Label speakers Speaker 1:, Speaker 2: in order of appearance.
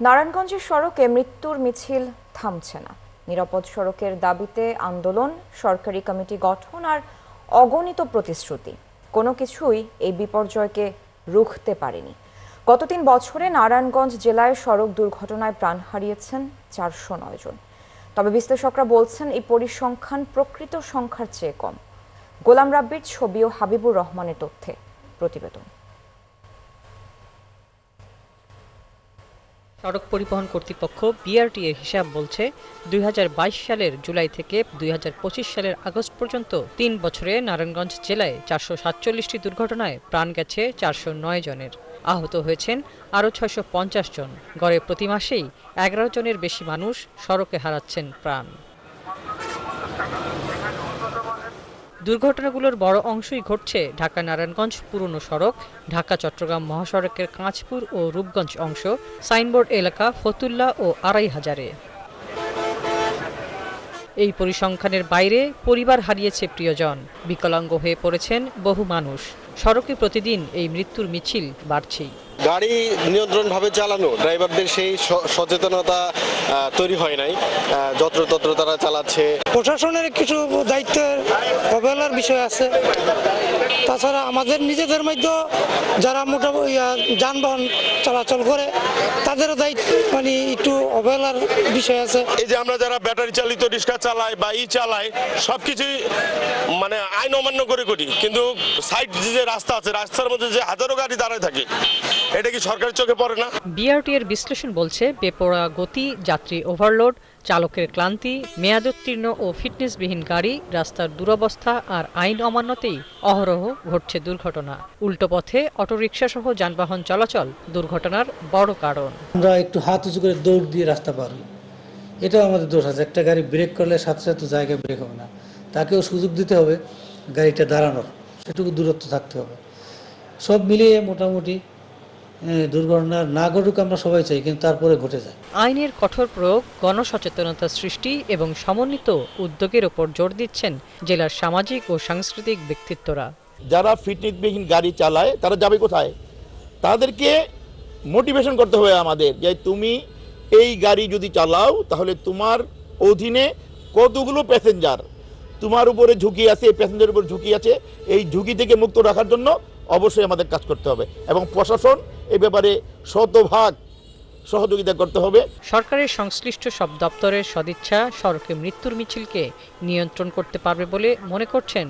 Speaker 1: নারায়ণগঞ্জের সড়কে মৃত্যুর মিছিল থামছে না। নিরাপদ সড়কের দাবিতে আন্দোলন, সরকারি কমিটি গঠন আর অগণিত প্রতিশ্রুতি কোনো কিছুই এই বিপর্যয়কে রুখতে পারেনি। গত ৩ বছরে নারায়ণগঞ্জ জেলায় সড়ক দুর্ঘটনায় প্রাণ হারিয়েছেন ৪০৯ জন। তবে বিশ্লেষকরা বলছেন এই পরিসংখ্যান প্রকৃত সংখ্যার চেয়ে কম। গোলাম রাব্বির ছবি ও হাবিবুর রহমানের তথ্যে প্রতিবেদন।
Speaker 2: সড়ক পরিবহন কর্তৃপক্ষ বিআরটি এর হিসাব বলছে ২০২২ সালের জুলাই থেকে ২০২৫ সালের আগস্ট পর্যন্ত ৩ বছরে নারায়ণগঞ্জ জেলায় ৪৪৭টি দুর্ঘটনায় প্রাণ গেছে ৪০৯ জনের। আহত হয়েছেন আরও ৬৫০ জন। গড়ে প্রতি মাসেই ১১ জনের বেশি মানুষ সড়কে হারাচ্ছেন প্রাণ। দুর্ঘটনাগুলোর বড় অংশই ঘটছে ঢাকা নারায়ণগঞ্জ পুরনো সড়ক, ঢাকা চট্টগ্রাম মহাসড়কের কাঁচপুর ও রূপগঞ্জ অংশ, সাইনবোর্ড এলাকা ফতুল্লা ও আড়াই হাজারে। এই পরিসংখ্যানের বাইরে পরিবার হারিয়েছে প্রিয়জন, বিকলাঙ্গ হয়ে পড়েছেন বহু মানুষ। সড়কে প্রতিদিন এই মৃত্যুর মিছিল বাড়ছেই।
Speaker 3: গাড়ি নিয়ন্ত্রণভাবে চালানো, ড্রাইভারদের সেই সচেতনতা তৈরি হয় নাই, যত্রতত্র তারা চালাচ্ছে।
Speaker 4: প্রশাসনের কিছু দায়িত্বের অবহেলার বিষয় আছে। তাছাড়া আমাদের নিজেদের মধ্যে যারা মোটামুটি যানবাহন চলাচল করে তাদেরও দায়িত্ব একটু অবহেলার বিষয় আছে।
Speaker 5: এই যে আমরা যারা ব্যাটারি চালিত রিক্সা চালাই বা চালাই সবকিছুই আইন অমান্য করে করি, কিন্তু সাইড যে রাস্তা আছে, রাস্তার মধ্যে যে হাজারো গাড়ি দাঁড়ায় থাকে, এটা কি সরকারের চোখে পড়ে না?
Speaker 2: বিআরটি এর বিশ্লেষণ বলছে বেপরোয়া গতি, যাত্রী ওভারলোড, চালকের ক্লান্তি, মেয়াদোত্তীর্ণ ও ফিটনেসবিহীন গাড়ি, রাস্তার দুরবস্থা আর আইন অমান্যতেই অহরহ ঘটছে দুর্ঘটনা। উল্টো পথে অটোরিকশা সহ যানবাহন চলাচল দুর্ঘটনার বড় কারণ।
Speaker 6: আমরা একটু হাত উঁচু করে দৌড় দিয়ে রাস্তা পার হই, এটাও আমাদের দোষ আছে। একটা গাড়ি ব্রেক করলে সাথে সাথে জায়গায় ব্রেক হবে না, তাকেও সুযোগ দিতে হবে গাড়িটা দাঁড়ানোর, সেটুকু দূরত্ব থাকতে হবে। সব মিলিয়ে মোটামুটি দুর্ঘটনা না ঘটুক আমরা সবাই চাই, কিন্তু তারপরে ঘটে যায়।
Speaker 2: আইনের কঠোর প্রয়োগ, গণসচেতনতা সৃষ্টি এবং সমন্বিত উদ্যোগের ওপর জোর দিচ্ছেন জেলার সামাজিক ও সাংস্কৃতিক ব্যক্তিত্বরা।
Speaker 7: যারা ফিটনেসবিহীন গাড়ি চালায় তারা যাবে কোথায়? তাদেরকে মোটিভেশন করতে হবে আমাদের, যে তুমি এই গাড়ি যদি চালাও তাহলে তোমার অধীনে কতগুলো প্যাসেঞ্জার, তোমার উপরে ঝুঁকি আছে, প্যাসেঞ্জারের উপর ঝুঁকি আছে। এই ঝুঁকি থেকে মুক্ত রাখার জন্য অবশ্যই আমাদের কাজ করতে হবে এবং প্রশাসন এই ব্যাপারে শতভাগ সহযোগিতা করতে হবে।
Speaker 2: সরকারের সংশ্লিষ্ট সব দপ্তরের সদিচ্ছা সড়কে মৃত্যুর মিছিলকে নিয়ন্ত্রণ করতে পারবে বলে মনে করছেন